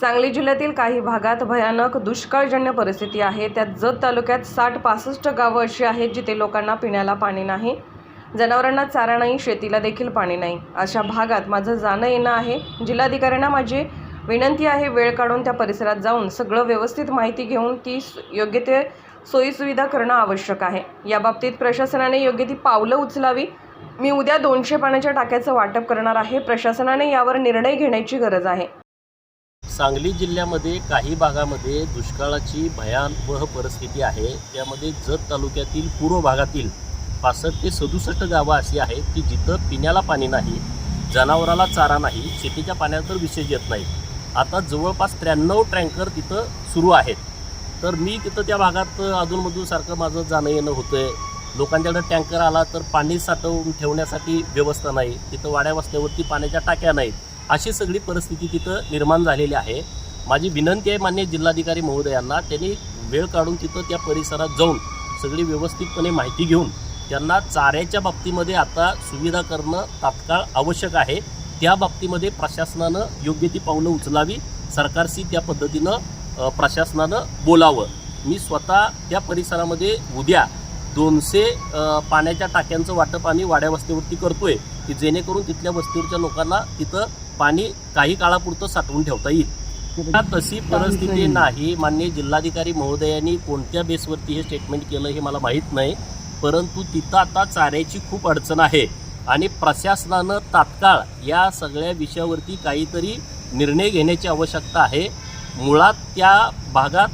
सांगली जिल्ह्यातील काही भागात भयानक दुष्काळजन्य परिस्थिती आहे। त्यात जत तालुक्यात 60-65 गावं अशी आहेत जिथे लोकांना पिण्याला पाणी नाही, जनावरांना चारा नाही, शेतीला देखील पाणी नाही। अशा भागात माझं जाणं येणं आहे। जिल्हाधिकाऱ्यांना माझी विनंती आहे, वेळ काढून त्या परिसरात जाऊन सगळं व्यवस्थित माहिती घेऊन ती योग्य ते सोयीसुविधा करणं आवश्यक आहे। याबाबतीत प्रशासनाने योग्य ती पावलं उचलावी। मी उद्या 200 पाण्याच्या टाक्याचं वाटप करणार आहे। प्रशासनाने यावर निर्णय घेण्याची गरज आहे। सांगली जिल्ह्यामध्ये काही भागामध्ये दुष्काळाची भयावह परिस्थिती आहे। त्यामध्ये जत तालुक्यातील पूर्व भागातील 65 ते 67 गावं अशी आहेत की जिथं पिण्याला पाणी नाही, जनावराला चारा नाही, शेतीच्या पाण्याचा तर विशेष येत नाही। आता जवळपास 93 टँकर तिथं सुरू आहेत। तर मी तिथं त्या भागात अधूनमधून सारखं माझं जाणं येणं होतंय। लोकांच्याकडे टँकर आला तर पाणी साठवून ठेवण्यासाठी व्यवस्था नाही, तिथं वाड्या वस्त्यावरती पाण्याच्या टाक्या नाहीत, अशी सगळी परिस्थिती तिथं निर्माण झालेली आहे। माझी विनंती आहे माननीय जिल्हाधिकारी महोदयांना, त्यांनी वेळ काढून तिथं त्या परिसरात जाऊन सगळी व्यवस्थितपणे माहिती घेऊन त्यांना चाऱ्याच्या बाबतीमध्ये आता सुविधा करणं तात्काळ आवश्यक आहे। त्या बाबतीमध्ये प्रशासनानं योग्य ती पावलं उचलावी, सरकारशी त्या पद्धतीनं प्रशासनानं बोलावं। मी स्वतः त्या परिसरामध्ये उद्या 200 पाण्याच्या टाक्यांचं वाटप आणि वाड्या वस्तीवरती करतोय की जेणेकरून तिथल्या वस्तीवरच्या लोकांना तिथं पाणी काही काळापुरतं साठवून ठेवता येईल। तशी परिस्थिती नाही। माननीय जिल्हाधिकारी महोदयांनी कोणत्या बेसवरती हे स्टेटमेंट केलं हे मला माहीत नाही, परंतु तिथं आता चाऱ्याची खूप अडचण आहे आणि प्रशासनानं तात्काळ या सगळ्या विषयावरती काहीतरी निर्णय घेण्याची आवश्यकता आहे। मुळात त्या भागात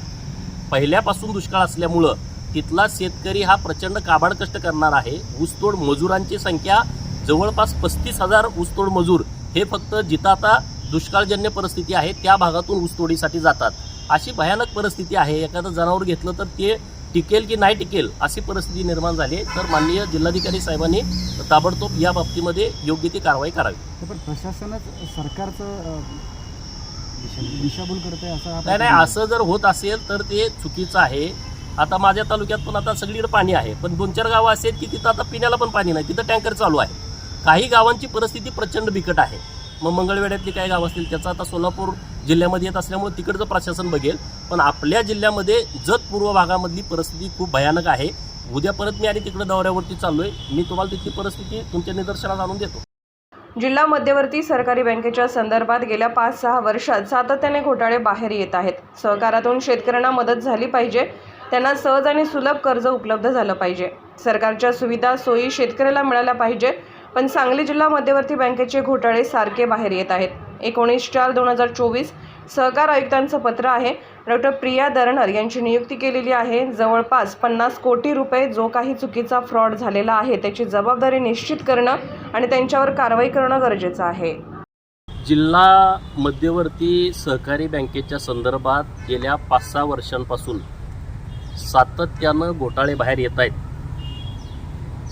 पहिल्यापासून दुष्काळ असल्यामुळं तिथला शेतकरी हा प्रचंड काबाड कष्ट करणार आहे। ऊसतोड मजुरांची संख्या जवळपास 35,000 ऊसतोड मजूर हे फक्त जिथं आता दुष्काळजन्य परिस्थिती आहे त्या भागातून ऊसतोडीसाठी जातात। अशी भयानक परिस्थिती आहे। एखादं जनावर घेतलं तर ते टिकेल की नाही टिकेल अशी परिस्थिती निर्माण झाली आहे। तर माननीय जिल्हाधिकारी साहेबांनी ताबडतोब या बाबतीमध्ये योग्य ती कारवाई करावी। पण प्रशासनच सरकारचं दिशाभूल करतंय असं नाही, असं जर होत असेल तर ते चुकीचं आहे। आता माझ्या तालुक्यात पण आता सगळीकडे पाणी आहे, पण 2-4 गावं असेल की तिथं आता पिण्याला पण पाणी नाही, तिथं टँकर चालू आहे। काही गावांची परिस्थिती प्रचंड बिकट आहे। मग मंगळवेढ्यातली काही गावं असतील त्याचं आता सोलापूर जिल्ह्यामध्ये येत असल्यामुळे तिकडचं प्रशासन बघेल, पण आपल्या जिल्ह्यामध्ये जत पूर्व भागामधली परिस्थिती खूप भयानक आहे। उद्या परत मी आणि तिकडे दौऱ्यावरती चाललोय, मी तुम्हाला तिथली परिस्थिती तुमच्या निदर्शनास आणून देतो। जिल्हा मध्यवर्ती सहकारी बँकेच्या संदर्भात गेल्या 5-6 वर्षात सातत्याने घोटाळे बाहेर येत आहेत। सहकारातून शेतकऱ्यांना मदत झाली पाहिजे, त्यांना सहज आणि सुलभ कर्ज उपलब्ध झालं पाहिजे, सरकारच्या सुविधा सोयी शेतकऱ्याला मिळाल्या पाहिजे, पण सांगली जिल्हा मध्यवर्ती बँकेचे घोटाळे सारखे बाहेर येत आहेत। 19/4/2024 सहकार आयुक्तांचं पत्र आहे। डॉक्टर प्रिया दरणार यांची नियुक्ती केलेली आहे। जवळपास 50 कोटी रुपये जो काही चुकीचा फ्रॉड झालेला आहे त्याची जबाबदारी निश्चित करणं आणि त्यांच्यावर कारवाई करणं गरजेचं आहे। जिल्हा मध्यवर्ती सहकारी बँकेच्या संदर्भात गेल्या 5-6 वर्षांपासून सातत्यानं घोटाळे बाहेर येत आहेत।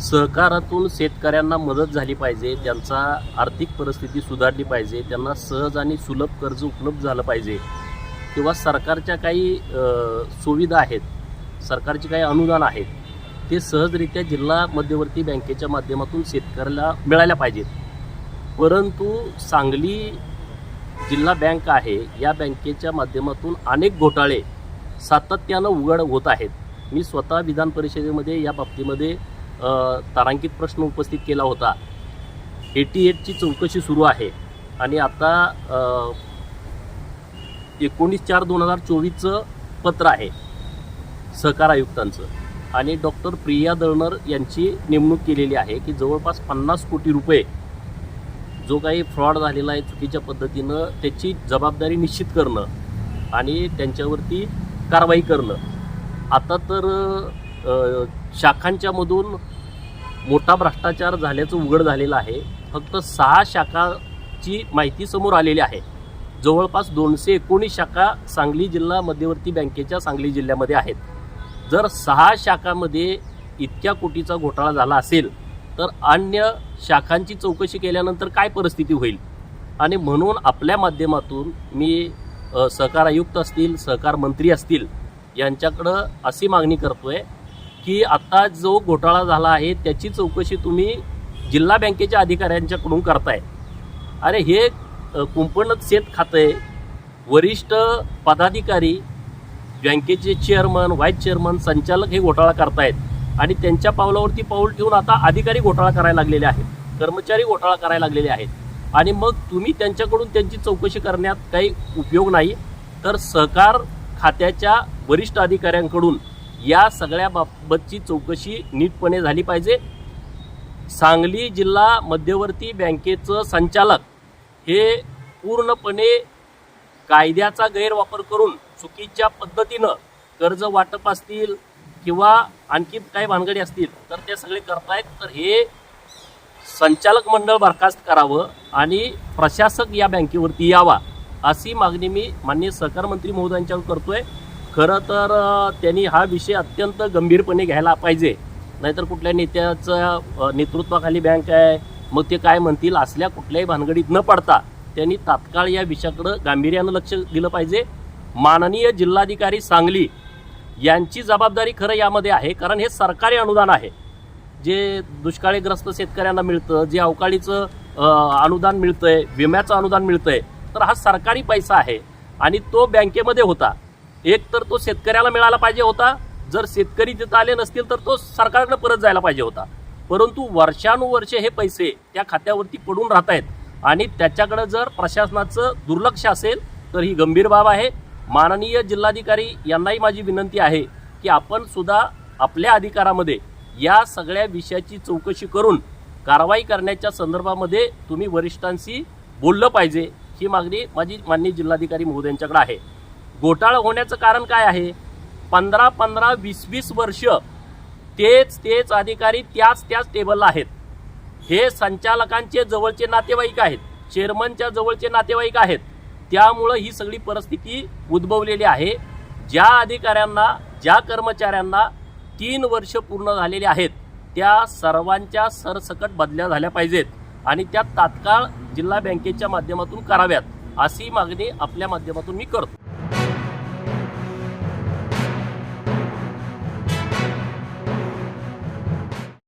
सहकारातून शेतकऱ्यांना मदत झाली पाहिजे, त्यांचा आर्थिक परिस्थिती सुधारली पाहिजे, त्यांना सहज आणि सुलभ कर्ज उपलब्ध झालं पाहिजे, किंवा सरकारच्या काही सुविधा आहेत, सरकारची काही अनुदान आहेत, ते सहजरित्या जिल्हा मध्यवर्ती बँकेच्या माध्यमातून शेतकऱ्याला मिळाल्या पाहिजेत। परंतु सांगली जिल्हा बँक आहे, या बँकेच्या माध्यमातून अनेक घोटाळे सातत्यानं उघड होत आहेत। मी स्वतः विधान परिषदेमध्ये या बाबतीमध्ये तारांकित प्रश्न उपस्थित केला होता। 88ची चौकशी सुरू आहे आणि आता 19/4/2024चं पत्र आहे सहकार आयुक्तांचं आणि डॉक्टर प्रिया दळणर यांची नेमणूक केलेली आहे की जवळपास 50 कोटी रुपये जो काही फ्रॉड झालेला आहे चुकीच्या पद्धतीनं त्याची जबाबदारी निश्चित करणं आणि त्यांच्यावरती कारवाई करणं। आता तर शाखांच्या मधून मोठा भ्रष्टाचार झाल्याचं उघड झालेलं आहे। फक्त 6 शाखाची माहिती समोर आलेली आहे। जवळपास 219 शाखा सांगली जिल्हा मध्यवर्ती बँकेच्या सांगली जिल्ह्यामध्ये आहेत। जर 6 शाखांमध्ये इतक्या कोटीचा घोटाळा झाला असेल तर अन्य शाखांची चौकशी केल्यानंतर काय परिस्थिती होईल। आणि म्हणून आपल्या माध्यमातून मी सहकार आयुक्त असतील, सहकार मंत्री असतील यांच्याकडं अशी मागणी करतोय की आता जो घोटाळा झाला आहे त्याची चौकशी तुम्ही जिल्हा बँकेच्या अधिकाऱ्यांच्याकडून करताय। अरे हे कुंपणच शेत खातंय, वरिष्ठ पदाधिकारी, बँकेचे चेअरमन, व्हाईस चेअरमन, संचालक हे घोटाळा करतायत आणि त्यांच्या पावलावरती पाऊल ठेवून आता अधिकारी घोटाळा करायला लागलेले आहेत, कर्मचारी घोटाळा करायला लागलेले आहेत आणि मग तुम्ही त्यांच्याकडून त्यांची चौकशी करण्यात काही उपयोग नाही, तर सहकार खात्याच्या वरिष्ठ अधिकाऱ्यांकडून या सगळ्या बाबतची चौकशी नीटपणे झाली पाहिजे. सांगली जिल्हा मध्यवर्ती बँकेचं संचालक हे पूर्णपणे कायद्याचा गैरवापर करून चुकीच्या पद्धतीनं कर्ज वाटप असतील किंवा आणखी काही भानगडी असतील तर ते सगळे करतायत. तर हे संचालक मंडळ बरखास्त करावं आणि प्रशासक या बँकेवरती यावा अशी मागणी मी माननीय सहकार मंत्री महोदयांच्यावर करतोय. खरं तर त्यांनी हा विषय अत्यंत गंभीरपणे घ्यायला पाहिजे, नाहीतर कुठल्या नेत्याचं नेतृत्वाखाली बँक आहे मग ते काय म्हणतील असल्या कुठल्याही भानगडीत न पडता त्यांनी तात्काळ या विषयाकडं गांभीर्यानं लक्ष दिलं पाहिजे. माननीय जिल्हाधिकारी सांगली यांची जबाबदारी खरं यामध्ये आहे, कारण हे सरकारी अनुदान आहे जे दुष्काळीग्रस्त शेतकऱ्यांना मिळतं, जे अवकाळीचं अनुदान मिळतंय, विम्याचं अनुदान मिळतंय, तर हा सरकारी पैसा आहे आणि तो बँकेमध्ये होता. एक तर तो शेतकऱ्याला मिळाला पाहिजे होता, जर शेतकरी तिथं आले नसतील तर तो सरकारकडे परत जायला पाहिजे होता. परंतु वर्षानुवर्षे हे पैसे त्या खात्यावरती पडून राहत आहेत आणि त्याच्याकडे जर प्रशासनाचं दुर्लक्ष असेल तर ही गंभीर बाब आहे. माननीय जिल्हाधिकारी यांनाही माझी विनंती आहे की आपण सुद्धा आपल्या अधिकारामध्ये या सगळ्या विषयाची चौकशी करून कारवाई करण्याच्या संदर्भामध्ये तुम्ही वरिष्ठांशी बोललं पाहिजे. ही मागणी माझी माननीय जिल्हाधिकारी महोदयांच्याकडे आहे. घोटाळा होण्याचं कारण काय आहे? 15-15, 20-20 वर्ष तेच अधिकारी त्याच टेबलला आहेत. हे संचालकांचे जवळचे नातेवाईक आहेत, चेअरमनच्या जवळचे नातेवाईक आहेत. त्यामुळं ही सगळी परिस्थिती उद्भवलेली आहे. ज्या अधिकाऱ्यांना, ज्या कर्मचाऱ्यांना 3 वर्ष पूर्ण झालेले आहेत त्या सर्वांच्या सरसकट बदल्या झाल्या पाहिजेत आणि त्या तात्काळ जिल्हा बँकेच्या माध्यमातून कराव्यात अशी मागणी आपल्या माध्यमातून मी करतो.